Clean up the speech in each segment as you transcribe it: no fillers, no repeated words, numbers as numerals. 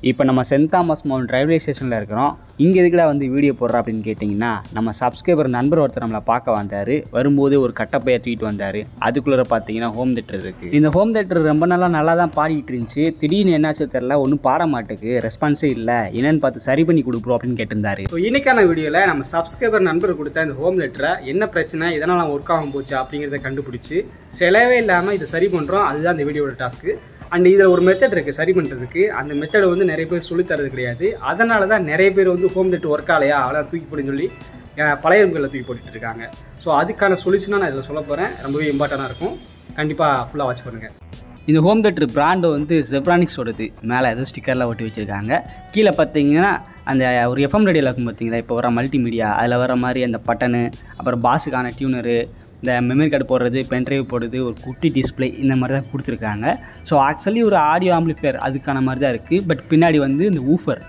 இப்போ நம்ம send Thomas mount railway ஸ்டேஷனில் இருக்கிறோம். இங்கே எதுக்குடா வந்து வீடியோ போடுறா அப்படின்னு கேட்டிங்கன்னா, நம்ம சப்ஸ்கிரைபர் நண்பர் ஒருத்தர் நம்மளை பார்க்க வந்தார். வரும்போது ஒரு கட்டப்பையை தூக்கிட்டு வந்தார். அதுக்குள்ளே பார்த்தீங்கன்னா ஹோம் தேட்டர் இருக்குது. இந்த ஹோம் தேட்டர் ரொம்ப நாளாக நல்லா தான் பாடிட்டு இருந்துச்சு. திடீர்னு என்னாச்சு தெரில, ஒன்றும் பாட மாட்டேக்கு, ரெஸ்பான்ஸே இல்லை. என்னென்னு பார்த்து சரி பண்ணி கொடுப்போம் அப்படின்னு கேட்டிருந்தாரு. ஸோ இன்னைக்கான வீடியோவில் நம்ம சப்ஸ்கிரைபர் நண்பர் கொடுத்த இந்த ஹோம் தேட்டரை என்ன பிரச்சனை, இதனால் ஒர்க் ஆகும் போச்சு அப்படிங்கிறத கண்டுபிடிச்சி செலவே இல்லாமல் இதை சரி பண்ணுறோம். அதுதான் இந்த வீடியோட டாஸ்க்கு. அண்ட் இதில் ஒரு மெத்தட் இருக்குது சரி பண்ணுறதுக்கு. அந்த மெத்தடை வந்து நிறைய பேர் சொல்லித்தரது கிடையாது. அதனால தான் நிறைய பேர் வந்து ஹோம் தேட்டர் ஒர்க் ஆலையா அதெல்லாம் தூக்கி போடுன்னு சொல்லி பழைய ரூம்களில் தூக்கி போட்டுட்டு இருக்காங்க. ஸோ அதுக்கான சொல்யூஷனாக நான் இதில் சொல்ல போகிறேன். ரொம்பவே இம்பார்ட்டண்டாக இருக்கும். கண்டிப்பாக ஃபுல்லாக வாட்ச் பண்ணுங்கள். இந்த ஹோம் தேட்டர் பிராண்டு வந்து ஜெப்ரானிக்ஸோடது. மேலே ஏதோ ஸ்டிக்கர்லாம் ஒட்டி வச்சுருக்காங்க. கீழே பார்த்தீங்கன்னா அந்த ஒரு எஃப்எம் ரேடியோவில் இருக்கும் பார்த்தீங்களா, இப்போ வர மல்டிமீடியா, அதில் வர மாதிரி அந்த பட்டனு, அப்புறம் பாஸுக்கான டியூனரு, இந்த மெமரி கார்டு போடுறது, பென்ட்ரைவ் போடுறது, ஒரு குட்டி டிஸ்பிளே, இந்த மாதிரி தான் கொடுத்துருக்காங்க. ஸோ ஆக்சுவலி ஒரு ஆடியோ ஆம்பிளிஃபையர் அதுக்கான மாதிரி தான் இருக்குது. பட் பின்னாடி வந்து இந்த ஊஃபர்,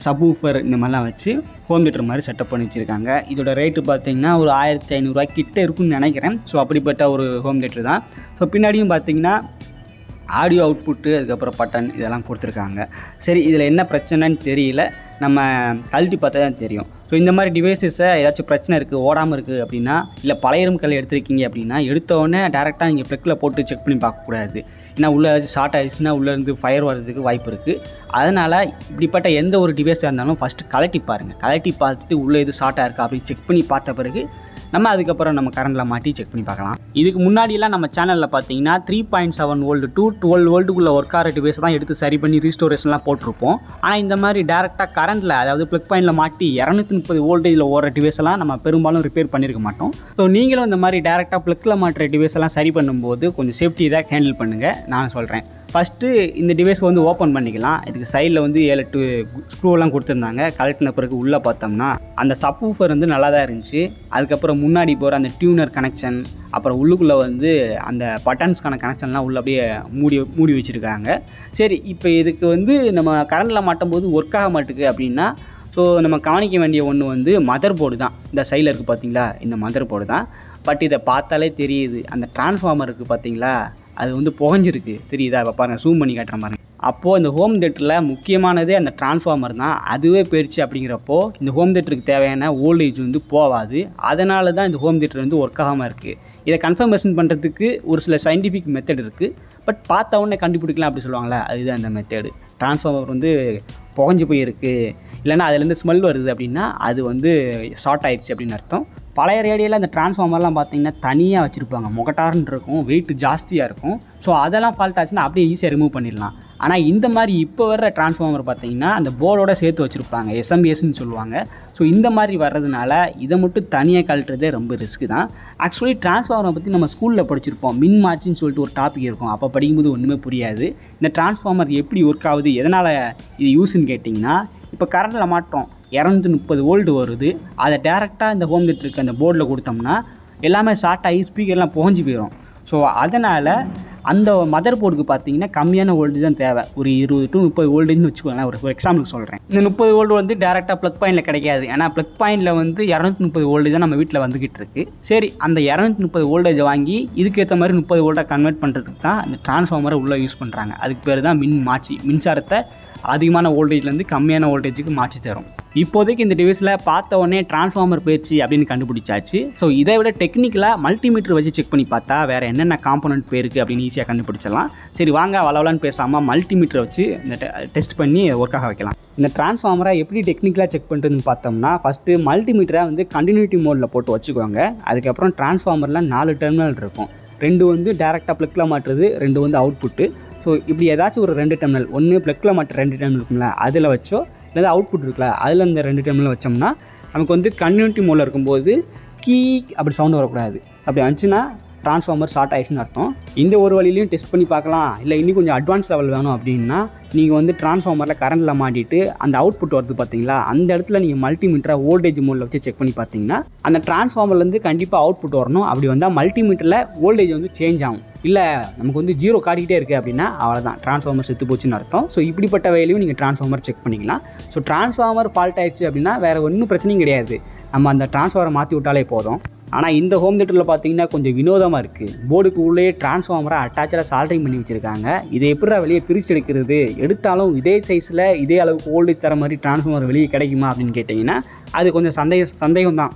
சப் ஊஃபர் இந்த மாதிரிலாம் வச்சு ஹோம் தேட்டர் மாதிரி செட்டப் பண்ணி வச்சுருக்காங்க. இதோட ரேட்டு பார்த்தீங்கன்னா ஒரு 1500 கிட்டே இருக்குன்னு நினைக்கிறேன். ஸோ அப்படிப்பட்ட ஒரு ஹோம் தேட்டர் தான். ஸோ பின்னாடியும் பார்த்தீங்கன்னா ஆடியோ அவுட்புட்டு, அதுக்கப்புறம் பட்டன் இதெல்லாம் கொடுத்துருக்காங்க. சரி, இதில் என்ன பிரச்சனைன்னு தெரியல, நம்ம கழட்டி பார்த்தா தான் தெரியும். ஸோ இந்த மாதிரி டிவைஸஸை ஏதாச்சும் பிரச்சனை இருக்குது, ஓடாமல் இருக்குது அப்படின்னா, இல்லை பழைய ரூம்கள் எடுத்துருக்கீங்க அப்படின்னா, எடுத்தோடனே டேரெக்டாக நீங்கள் ப்ளக்கில் போட்டு செக் பண்ணி பார்க்கக்கூடாது. ஏன்னா உள்ளே ஏதாச்சும் ஷார்ட் ஆகிடுச்சுன்னா உள்ளேருந்து ஃபயர் வர்றதுக்கு வாய்ப்பு இருக்குது. அதனால் இப்படிப்பட்ட எந்த ஒரு டிவைஸாக இருந்தாலும் ஃபஸ்ட்டு கழட்டி பாருங்கள். கழட்டி பார்த்துட்டு உள்ளே எது ஷார்ட்டாக இருக்கா அப்படின்னு செக் பண்ணி பார்த்த பிறகு நம்ம அதுக்கப்புறம் நம்ம கரண்டில் மாட்டி செக் பண்ணி பார்க்கலாம். இதுக்கு முன்னாடியெல்லாம் நம்ம சேனலில் பார்த்தீங்கன்னா 3.7 வோல்ட் டு 12 வோல்ட்டுக்குள்ளே ஒர்க் ஆகிற டிவைஸ் தான் எடுத்து சரி பண்ணி ரீஸ்டோரேஷன்லாம் போட்டிருப்போம். ஆனால் இந்த மாதிரி டேரெக்டாக கரண்டில், அதாவது ப்ளக் பாயிண்டில் மாட்டி 230 வோல்டேஜில் ஓடுற டிவைஸ் எல்லாம் நம்ம பெரும்பாலும் ரிப்பேர் பண்ணியிருக்க மாட்டோம். ஸோ நீங்களும் இந்த மாதிரி டேரெக்டாக ப்ளக்கில் மாட்டுற டிவைஸ் எல்லாம் சரி பண்ணும்போது கொஞ்சம் சேஃப்டி தான் ஹேண்டில் பண்ணுங்கள். நான் சொல்கிறேன். ஃபஸ்ட்டு இந்த டிவைஸ் வந்து ஓப்பன் பண்ணிக்கலாம். இதுக்கு சைடில் வந்து 7-8 ஸ்க்ரூவெல்லாம் கொடுத்துருந்தாங்க. கலெக்டின பிறகு உள்ளே பார்த்தோம்னா அந்த சப் ஊஃபர் வந்து நல்லா தான் இருந்துச்சு. அதுக்கப்புறம் முன்னாடி போகிற அந்த டியூனர் கனெக்ஷன், அப்புறம் உள்ளுக்குள்ளே வந்து அந்த பட்டன்ஸ்க்கான கனெக்ஷன்லாம் உள்ளே அப்படியே மூடி வச்சுருக்காங்க. சரி, இப்போ இதுக்கு வந்து நம்ம கரண்டில் மாட்டும் போது ஒர்க் ஆக மாட்டுக்கு அப்படின்னா, ஸோ நம்ம கவனிக்க வேண்டிய ஒன்று வந்து மதர் போர்டு தான். இந்த சைடில் இருக்குது பார்த்தீங்களா, இந்த மதர் போர்டு தான். பட் இதை பார்த்தாலே தெரியுது, அந்த டிரான்ஸ்ஃபார்மர் இருக்குது பார்த்தீங்களா, அது வந்து புகஞ்சிருக்கு, தெரியுதா? இப்போ பாருங்கள், ஜூம் பண்ணி காட்டுற மாதிரி. அப்போது இந்த ஹோம் தேட்டரில் முக்கியமானதே அந்த டிரான்ஸ்ஃபார்மர் தான். அதுவே போயிடுச்சு அப்படிங்கிறப்போ இந்த ஹோம் தேட்டருக்கு தேவையான வோல்டேஜ் வந்து போகாது. அதனால தான் இந்த ஹோம் தேட்டர் வந்து ஒர்க் ஆகாமல் இருக்குது. இதை கன்ஃபர்மேஷன் பண்ணுறதுக்கு ஒரு சில சயின்டிஃபிக் மெத்தட் இருக்குது. பட் பார்த்த உடனே கண்டுபிடிக்கலாம் அப்படி சொல்லுவாங்களே, அதுதான் இந்த மெத்தடு. டிரான்ஸ்ஃபார்மர் வந்து புகஞ்சு போயிருக்கு, இல்லைனா அதுலேருந்து ஸ்மெல் வருது அப்படின்னா அது வந்து ஷார்ட் ஆகிடுச்சு அப்படின்னு அர்த்தம். பழைய ரேடியோவில் அந்த டிரான்ஸ்ஃபார்மர்லாம் பார்த்தீங்கன்னா தனியாக வச்சுருப்பாங்க, முகட்டார்ன்னு இருக்கும், வெயிட் ஜாஸ்தியாக இருக்கும். ஸோ அதெல்லாம் ஃபால்ட் ஆச்சுன்னா அப்படியே ஈஸியாக ரிமூவ் பண்ணிடலாம். ஆனால் இந்த மாதிரி இப்போ வர்ற டிரான்ஸ்ஃபார்மர் பார்த்தீங்கன்னா அந்த போர்டோட சேர்த்து வச்சுருப்பாங்க, எஸ்எம்பிஎஸ்ன்னு சொல்லுவாங்க. ஸோ இந்த மாதிரி வர்றதுனால இதை மட்டும் தனியாக கழட்டுறதே ரொம்ப ரிஸ்க்கு தான். ஆக்சுவலி டிரான்ஸ்ஃபார்மரை பற்றி நம்ம ஸ்கூலில் படிச்சிருப்போம், மின் மாற்றின்னு சொல்லிட்டு ஒரு டாபிக் இருக்கும். அப்போ படிக்கும்போது ஒன்றுமே புரியாது. இந்த டிரான்ஸ்ஃபார்மர் எப்படி ஒர்க் ஆகுது, எதனால் இது யூஸ்ன்னு கேட்டிங்கன்னா, இப்போ கரண்டில் மாட்டோம் 230 வோல்ட் வருது. அதை டேரெக்டாக இந்த ஹோம் தேட்டருக்கு அந்த போர்டில் கொடுத்தோம்னா எல்லாமே ஷார்ட் ஆகி ஸ்பீக்கர்லாம் புகஞ்சு போயிடும். ஸோ அதனால் அந்த மதர் போர்டுக்கு பார்த்தீங்கன்னா கம்மியான வோல்டேஜ் தான் தேவை. ஒரு 20 to 30 வோல்டேஜ்னு வச்சுக்கோங்களேன். ஒரு எக்ஸாம்பிளுக்கு சொல்கிறேன். இந்த 30 வோல்ட் வந்து டேரெக்டாக ப்ளக் பாயிண்டில் கிடைக்காது. ஏன்னா ப்ளக் பாயிண்டில் வந்து 230 வோல்டேஜ் தான் நம்ம வீட்டில் வந்துக்கிட்டு இருக்குது. சரி, அந்த 230 வோல்டேஜை வாங்கி இதுக்கேற்ற மாதிரி 30 வோல்ட்டாக கன்வெர்ட் பண்ணுறதுக்கு தான் இந்த டிரான்ஸ்ஃபார்மரை உள்ளே யூஸ் பண்ணுறாங்க. அதுக்கு பேர் தான் மின் மாற்றி. மின்சாரத்தை அதிகமான வோல்டேஜ்லேருந்து கம்மியான வோல்டேஜுக்கு மாற்றி தரும். இப்போதைக்கு இந்த டிவைஸில் பார்த்த உடனே டிரான்ஸ்ஃபார்மர் போயிடுச்சு அப்படின்னு கண்டுபிடிச்சாச்சு. ஸோ இதை விட டெக்னிக்கலாக மல்டிமீட்டர் வச்சு செக் பண்ணி பார்த்தா வேறு என்னென்ன காம்பனண்ட் போயிருக்கு அப்படின்னு ஈஸியாக கண்டுபிடிச்சிடலாம். சரி வாங்க, வளவலான்னு பேசாமல் மல்டிமீட்டரை வச்சு இந்த டெஸ்ட் பண்ணி ஒர்க்காக வைக்கலாம். இந்த டிரான்ஸ்ஃபார்மரை எப்படி டெக்னிக்கலாக செக் பண்ணுறதுன்னு பார்த்தோம்னா, ஃபஸ்ட்டு மல்டிமீட்டரை வந்து கண்டினியூட்டி மோடில் போட்டு வச்சுக்கோங்க. அதுக்கப்புறம் டிரான்ஸ்ஃபார்மரில் 4 டெர்மினல் இருக்கும். 2 வந்து டேரெக்டாக ப்ளக்கில் மாட்டுறது, 2 வந்து அவுட்புட்டு. ஸோ இப்படி ஏதாச்சும் ஒரு 2 டெர்மினல், ஒன்று ப்ளக்கில் மாட்டுற 2 டெர்மினல் இருக்குங்களா, அதில் வச்சோ, இல்லை அவுட்புட் இருக்குல்ல அதில் இந்த 2 டெர்மினல் வச்சோம்னா நமக்கு வந்து கண்டினியூட்டி மோடில் இருக்கும்போது அப்படி சவுண்டு வரக்கூடாது. அப்படி வந்துச்சுன்னா டிரான்ஸ்ஃபார்மர் ஷார்ட் ஆயிடுச்சுன்னு அர்த்தம். இந்த ஒரு வழியிலையும் டெஸ்ட் பண்ணி பார்க்கலாம். இல்லை இன்னும் கொஞ்சம் அட்வான்ஸ் லெவல் வேணும் அப்படின்னா நீங்கள் வந்து டிரான்ஸ்ஃபார்மரில் கரண்டில் மாட்டிட்டு அந்த அவுட்புட் வருது பார்த்தீங்களா, அந்த இடத்துல நீங்கள் மல்டிமீட்டரை வோல்டேஜ் மோடில் வச்சு செக் பண்ணி பார்த்தீங்கன்னா அந்த டிரான்ஸ்ஃபார்மர்லேருந்து கண்டிப்பாக அவுட்புட் வரணும். அப்படி வந்தால் மல்டிமீட்டரில் வோல்டேஜ் வந்து சேஞ்ச் ஆகும். இல்லை நமக்கு வந்து 0 காட்டிக்கிட்டே இருக்குது அப்படின்னா அவ்வளோதான், டிரான்ஸ்ஃபார்மர் செத்து போச்சுன்னு அர்த்தம். ஸோ இப்படிப்பட்ட வகையிலையும் நீங்கள் டிரான்ஸ்ஃபார்மர் செக் பண்ணிக்கலாம். ஸோ டிரான்ஸ்ஃபார்மர் ஃபால்ட் ஆயிடுச்சு அப்படின்னா வேறு ஒன்றும் பிரச்சனையும் கிடையாது. நம்ம அந்த டிரான்ஸ்ஃபார்மரை மாற்றி விட்டாலே போதும். ஆனால் இந்த ஹோம் தியேட்டரில் பார்த்தீங்கன்னா கொஞ்சம் வினோதமாக இருக்குது. போர்டுக்கு உள்ளே டிரான்ஸ்ஃபார்மரை அட்டாச்சாக சால்ட்ரிங் பண்ணி வச்சுருக்காங்க. இதை எப்படிடா வெளியே பிரித்து எடுக்கிறது, எடுத்தாலும் இதே சைஸில் இதே அளவுக்கு வோல்டேஜ் தர மாதிரி டிரான்ஸ்ஃபார்மர் வெளியே கிடைக்குமா அப்படின்னு கேட்டிங்கன்னா அது கொஞ்சம் சந்தேகம் தான்.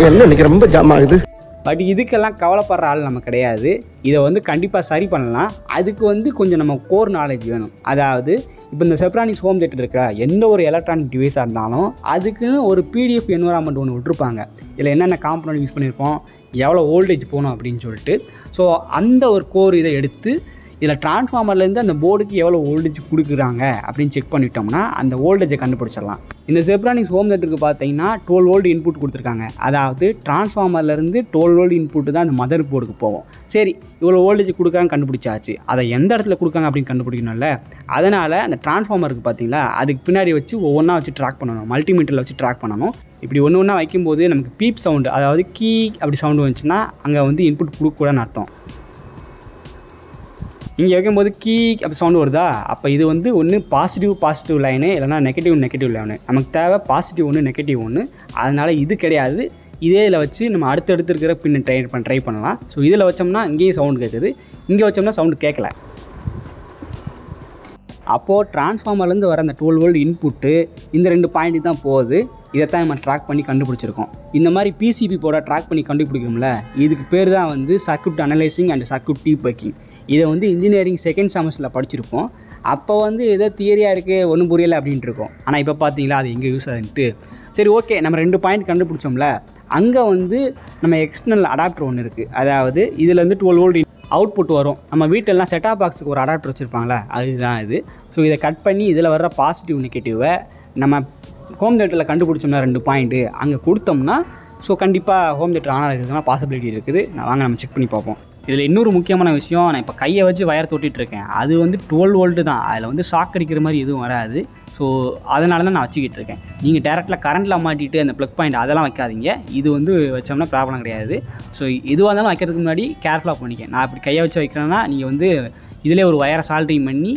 என்ன இன்னைக்கு ரொம்ப ஜாம் ஆகுது. பட் இதுக்கெல்லாம் கவலைப்படுற ஆள் நம்ம கிடையாது. இதை வந்து கண்டிப்பாக சரி பண்ணலாம். அதுக்கு வந்து கொஞ்சம் நம்ம கோர் நாலேஜ் வேணும். அதாவது இப்போ இந்த செப்ரானிக்ஸ் ஹோம் தியேட்டர் இருக்கா, எந்த ஒரு எலக்ட்ரானிக் டிவைஸாக இருந்தாலும் அதுக்குன்னு ஒரு பிடிஎஃப் என்வரான்மெண்ட் ஒன்று விட்டுருப்பாங்க. இதில் என்னென்ன காம்பனண்ட் யூஸ் பண்ணியிருக்கோம், எவ்வளோ வோல்டேஜ் போகணும் அப்படின்னு சொல்லிட்டு. ஸோ அந்த ஒரு கோர் இதை எடுத்து இதில் டிரான்ஸ்ஃபார்மர்லேருந்து அந்த போர்டுக்கு எவ்வளோ வோல்டேஜ் கொடுக்குறாங்க அப்படின்னு செக் பண்ணிட்டோம்னா அந்த வோல்டேஜை கண்டுபிடிச்சிடலாம். இந்த செப்ரானிக்ஸ் ஹோம் தியேட்டருக்கு பார்த்தீங்கன்னா 12 வோல்ட் இன்புட் கொடுத்துருக்காங்க. அதாவது டிரான்ஸ்ஃபார்மர்லேருந்து 12 வோல்ட் இன்புட்டு தான் அந்த மதர் போர்டுக்கு போகும். சரி, இவ்வளோ வோல்டேஜ் கொடுக்காங்க கண்டுபிடிச்சாச்சு. அதை எந்த இடத்துல கொடுக்காங்க அப்படின்னு கண்டுபிடிக்கணும்ல. அதனால் அந்த டிரான்ஸ்ஃபார்மருக்கு பார்த்தீங்களா அதுக்கு பின்னாடி வச்சு ஒவ்வொன்றா வச்சு ட்ராக் பண்ணணும். மல்டிமீட்டரில் வச்சு ட்ராக் பண்ணணும். இப்படி ஒன்று ஒன்றா வைக்கும்போது நமக்கு பீப் சவுண்டு, அதாவது கீ அப்படி சவுண்டு வந்துச்சுன்னா அங்கே வந்து இன்புட் கொடுக்கக்கூடாதுன்னு அர்த்தம். இங்கே வைக்கும்போது கீ அப்படி சவுண்டு வருதா, அப்போ இது வந்து ஒன்று பாசிட்டிவ் லைனு, இல்லைனா நெகட்டிவ் லைனு. நமக்கு தேவை பாசிட்டிவ் ஒன்று நெகட்டிவ் ஒன்று. அதனால் இது கிடையாது. இதே இதில் வச்சு நம்ம அடுத்தடுத்து இருக்கிற பின்ன ட்ரை பண்ணலாம். ஸோ இதில் வச்சோம்னா இங்கேயும் சவுண்டு கேட்குது, இங்கே வச்சோம்னா சவுண்டு கேட்கல. அப்போது டிரான்ஸ்ஃபார்மர்லேருந்து வர அந்த 12 வோல்ட் இன்புட்டு இந்த 2 பாயிண்ட்டு தான் போகுது. இதைத்தான் நம்ம ட்ராக் பண்ணி கண்டுபிடிச்சிருக்கோம். இந்த மாதிரி பிசிபி போட ட்ராக் பண்ணி கண்டுபிடிக்கணும்ல, இதுக்கு பேர் தான் வந்து circuit analysing and circuit debugging. இதை வந்து இன்ஜினியரிங் செகண்ட் செமஸ்டரில் படிச்சிருப்போம். அப்போ வந்து ஏதோ தியரியாக இருக்குது, ஒன்றும் புரியலை அப்படின்ட்டு இருக்கும். ஆனால் இப்போ பார்த்தீங்களா அது எங்கே யூஸ் ஆகுதுன்ட்டு. சரி, ஓகே, நம்ம 2 பாயிண்ட் கண்டுபிடிச்சோம்ல. அங்கே வந்து நம்ம எக்ஸ்டர்னல் அடாப்டர் ஒன்று இருக்குது. அதாவது இதில் வந்து 12 வோல்ட் அவுட்புட் வரும். நம்ம வீட்டெல்லாம் செட்டாப் பாக்ஸுக்கு ஒரு அடாப்டர் வச்சுருப்பாங்களே, அதுதான் இது. ஸோ இதை கட் பண்ணி இதில் வர்ற பாசிட்டிவ் நெகட்டிவை நம்ம ஹோம் தியேட்டரில் கண்டுபிடிச்சோம்னா 2 பாயிண்ட்டு அங்கே கொடுத்தோம்னா ஸோ கண்டிப்பாக ஹோம் தியேட்டர் ஆன் ஆகிறதுக்குலாம் பாசிபிலிட்டி இருக்குது. வாங்க நம்ம செக் பண்ணி பார்ப்போம். இதில் இன்னொரு முக்கியமான விஷயம், நான் இப்போ கையை வச்சு வயர் தொட்டிகிட்டு இருக்கேன். அது வந்து 12 வோல்ட்டு தான். அதில் வந்து ஷாக் அடிக்கிற மாதிரி எதுவும் வராது. ஸோ அதனால தான் நான் வச்சுக்கிட்டு இருக்கேன். நீங்கள் டேரெக்டாக கரண்ட்டில் மாட்டிட்டு அந்த ப்ளக் பாயிண்ட் அதெல்லாம் வைக்காதீங்க. இது வந்து வச்சோம்னா ப்ராப்ளம் கிடையாது. ஸோ எதுவாக இருந்தாலும் வைக்கிறதுக்கு முன்னாடி கேர்ஃபுல்லாக பண்ணிக்கேன். நான் இப்படி கையை வச்சு வைக்கிறேன்னா நீங்கள் வந்து இதிலே ஒரு வயரை சால்ட்ரிங் பண்ணி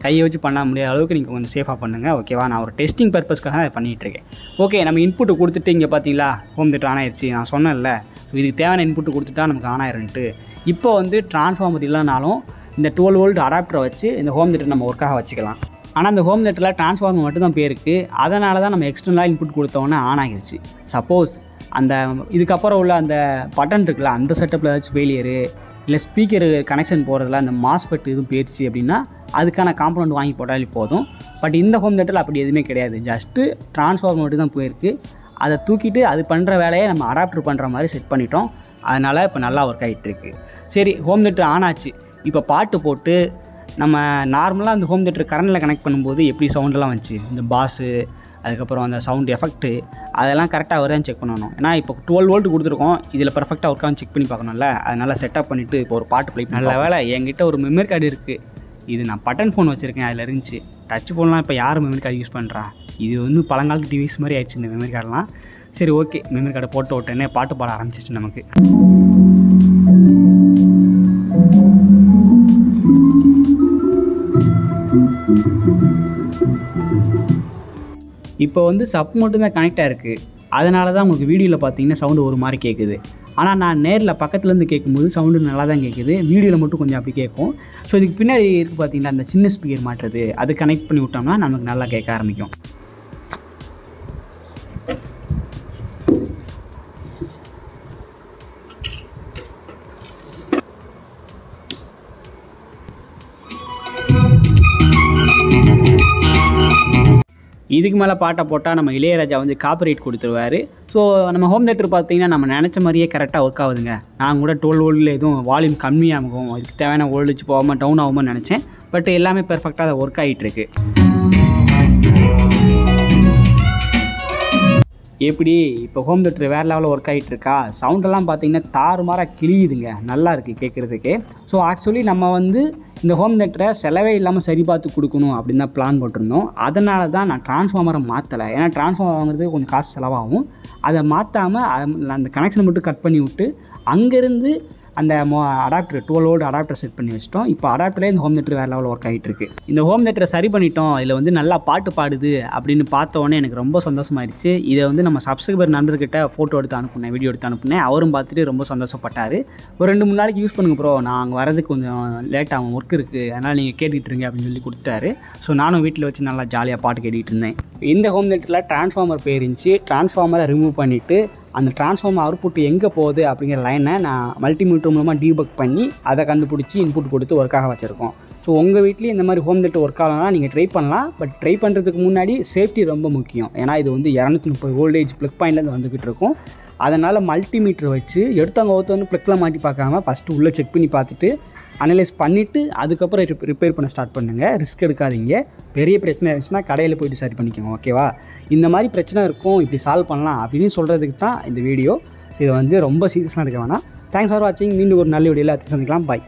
கையை வச்சு பண்ண முடியாத அளவுக்கு நீங்கள் கொஞ்சம் சேஃபாக பண்ணுங்கள். ஓகேவா? நான் ஒரு டெஸ்டிங் பர்பஸ்க்காக தான் பண்ணிகிட்ருக்கேன். ஓகே, நம்ம இன்புட்டு கொடுத்துட்டு இங்கே பார்த்தீங்களா ஹோம் தியேட்டர் ஆன் ஆயிடுச்சு. நான் சொன்னேன்ல, ஸோ இதுக்கு தேவையான இன்புட்டு கொடுத்துட்டா நமக்கு ஆன் ஆயிருன்ட்டு. இப்போ வந்து டிரான்ஸ்ஃபார்மர் இல்லைனாலும் இந்த 12 வோல்ட் அடாப்டரை வச்சு இந்த ஹோம் தியேட்டர் நம்ம ஒர்க்காக வச்சுக்கலாம். ஆனால் அந்த ஹோம் தியேட்டரில் டிரான்ஸ்ஃபார்மர் மட்டும் தான் பேருக்கு. அதனால தான் நம்ம எக்ஸ்டர்னலாக இன்புட் கொடுத்தோன்னே ஆன் ஆகிருச்சு. சப்போஸ் அந்த இதுக்கப்புறம் உள்ள அந்த பட்டன் இருக்குல்ல, அந்த செட்டப்பில் ஏதாச்சும் ஃபெயிலியரு இல்லை ஸ்பீக்கர் கனெக்ஷன் போகிறதுல அந்த மாஸ்பெட் எதுவும் போயிடுச்சு அப்படின்னா அதுக்கான காம்பனண்ட் வாங்கி போட்டாலே போதும். பட் இந்த ஹோம் தியேட்டரில் அப்படி எதுவுமே கிடையாது. ஜஸ்ட்டு டிரான்ஸ்ஃபார்மர் மட்டும் தான் போயிருக்கு. அதை தூக்கிட்டு அது பண்ணுற வேலையை நம்ம அடாப்டர் பண்ணுற மாதிரி செட் பண்ணிட்டோம். அதனால் இப்போ நல்லா ஒர்க் ஆகிட்டுருக்கு. சரி, ஹோம் தியேட்டர் ஆன் ஆச்சு. இப்போ பாட்டு போட்டு நம்ம நார்மலாக அந்த ஹோம் தியேட்டர் கரண்டில் கனெக்ட் பண்ணும்போது எப்படி சவுண்டெல்லாம் வந்துச்சு, இந்த பாஸு அதுக்கப்புறம் அந்த சவுண்ட் எஃபெக்ட்டு அதெல்லாம் கரெக்டாக வருதான்னு செக் பண்ணணும். ஏன்னா இப்போ 12 வோல்ட் கொடுத்துருக்கோம், இதில் பர்ஃபெக்டாக ஒர்க்காக செக் பண்ணி பார்க்கணும்ல. அதனால் செட்டப் பண்ணிவிட்டு இப்போ ஒரு பாட்டு ப்ளே பண்ண. நல்ல வேலை என்கிட்ட ஒரு மெமரி கார்டு இருக்குது. இது நான் பட்டன் ஃபோன் வச்சுருக்கேன், அதில் இருந்துச்சு. டச் ஃபோன்லாம் இப்போ யாரும் மெமரி கார்டு யூஸ் பண்ணுறா? இது வந்து பழங்காலத்து டிவைஸ் மாதிரி ஆயிடுச்சு இந்த மெமரி கார்டெலாம். சரி, ஓகே, மெமரி கார்டை போட்டு உடனே பாட்டு பாட ஆரம்பிச்சிச்சு நமக்கு. இப்போ வந்து சப் மட்டும்தான் கனெக்ட் ஆகிருக்கு. அதனால தான் உங்களுக்கு வீடியோவில் பார்த்தீங்கன்னா சவுண்டு ஒரு மாதிரி கேட்குது. ஆனால் நான் நேரில் பக்கத்துலேருந்து கேட்கும்போது சவுண்டு நல்லா தான் கேட்குது. வீடியோவில் மட்டும் கொஞ்சம் அப்படி கேட்கும். ஸோ இதுக்கு பின்னாடி இருக்குது பார்த்தீங்கன்னா அந்த சின்ன ஸ்பீக்கர் மாட்டுறது, அது கனெக்ட் பண்ணி விட்டோம்னா நமக்கு நல்லா கேட்க ஆரம்பிக்கும். இதுக்கு மேலே பாட்டை போட்டால் நம்ம இளையராஜா வந்து காப்பிரைட் கொடுத்துருவார். ஸோ நம்ம ஹோம் தியேட்டர் பார்த்தீங்கன்னா நம்ம நினச்ச மாதிரியே கரெக்டாக ஒர்க் ஆகுதுங்க. நான் கூட 12 வோல்ட்டில் எதுவும் வால்யூம் கம்மியாகும், அதுக்கு தேவையான வோல்டேஜ் போகாமல் டவுன் ஆகும்னு நினச்சேன். பட் எல்லாமே பெர்ஃபெக்டாக அதை ஒர்க் ஆகிட்டுருக்கு. எப்படி இப்போ ஹோம் தியேட்டர் வேறு லெவலில் ஒர்க் ஆகிட்டு இருக்கா? சவுண்டெல்லாம் பார்த்தீங்கன்னா தாறுமாறாக கிழியுதுங்க, நல்லா இருக்குது கேட்குறதுக்கு. ஸோ ஆக்சுவலி நம்ம வந்து இந்த ஹோம் தியேட்டரை செலவே இல்லாமல் சரி பார்த்து கொடுக்கணும் அப்படின்னு தான் பிளான் போட்டிருந்தோம். அதனால தான் நான் டிரான்ஸ்ஃபார்மரை மாற்றலை. ஏன்னா டிரான்ஸ்ஃபார்மர் வாங்குறது கொஞ்சம் காசு செலவாகும். அதை மாற்றாமல் அந்த கனெக்ஷனை மட்டும் கட் பண்ணி விட்டு அங்கேருந்து அந்த அடாப்டர் 12 வோல்ட் அடாப்டர் செட் பண்ணி வச்சிட்டோம். இப்போ அடாப்டரே இந்த ஹோம் தியேட்டர் வேறு லெவலில் ஒர்க் ஆகிட்டு இருக்கு. இந்த ஹோம் தியேட்டரை சரி பண்ணிட்டோம், இதில் வந்து நல்லா பாட்டு பாடுது அப்படின்னு பார்த்த உடனே எனக்கு ரொம்ப சந்தோஷமாயிடுச்சு. இதை வந்து நம்ம சப்ஸ்கிரைபர் நண்பர்கிட்ட ஃபோட்டோ எடுத்து அனுப்புனேன், வீடியோ எடுத்து அனுப்புனேன். அவரும் பார்த்துட்டு ரொம்ப சந்தோஷப்பட்டார். ஒரு 2-3 நாளைக்கு யூஸ் பண்ணுங்க ப்ரோ, நான் அங்கே வரதுக்கு கொஞ்சம் லேட் ஆகும், ஒர்க் இருக்குது, அதனால் நீங்கள் கேட்டுக்கிட்டு இருங்க அப்படின்னு சொல்லி கொடுத்தாரு. ஸோ நானும் வீட்டில் வச்சு நல்லா ஜாலியாக பாட்டு கேட்டுக்கிட்டு இருந்தேன். இந்த ஹோம் தியேட்டரில் டிரான்ஸ்ஃபார்மர் போயிருந்துச்சு. டிரான்ஸ்ஃபார்மரை ரிமூவ் பண்ணிவிட்டு அந்த டிரான்ஸ்ஃபார்மர் அவுட்புட் எங்கே போகுது அப்படிங்கிற லைனை நான் மல்டிமீட்டர் மூலமாக டீபக் பண்ணி அதை கண்டுபிடிச்சி இன்புட் கொடுத்து ஒர்க்காக வச்சுருக்கோம். ஸோ உங்கள் வீட்லேயும் இந்த மாதிரி ஹோம் தியேட்டர் ஒர்க் ஆகலாம், நீங்கள் ட்ரை பண்ணலாம். பட் ட்ரை பண்ணுறதுக்கு முன்னாடி சேஃப்டி ரொம்ப முக்கியம். ஏன்னா இது வந்து 230 வோல்டேஜ் ப்ளக் பாயிண்ட்லேருந்து வந்துக்கிட்டு இருக்கும். அதனால் மல்டிமீட்டர் வச்சு எடுத்தவங்க ஒருத்தவங்க ப்ளக்கில் மாட்டி பார்க்காம ஃபஸ்ட்டு உள்ளே செக் பண்ணி பார்த்துட்டு அனலைஸ் பண்ணிவிட்டு அதுக்கப்புறம் ரிப்பேர் பண்ண ஸ்டார்ட் பண்ணுங்கள். ரிஸ்க் எடுக்காதீங்க. பெரிய பிரச்சனை இருந்துச்சுன்னா கடையில் போய்ட்டு சரி பண்ணிக்கோங்க. ஓகேவா? இந்த மாதிரி பிரச்சனை இருக்கும், இப்படி சால்வ் பண்ணலாம் அப்படின்னு சொல்கிறதுக்கு தான் இந்த வீடியோ. ஸோ இதை வந்து ரொம்ப சீரியஸாக எடுக்க வேணாம். தேங்க்ஸ் ஃபார் வாட்சிங். மீண்டும் ஒரு நல்ல வீடியோவில் சந்திக்கலாம். பாய்.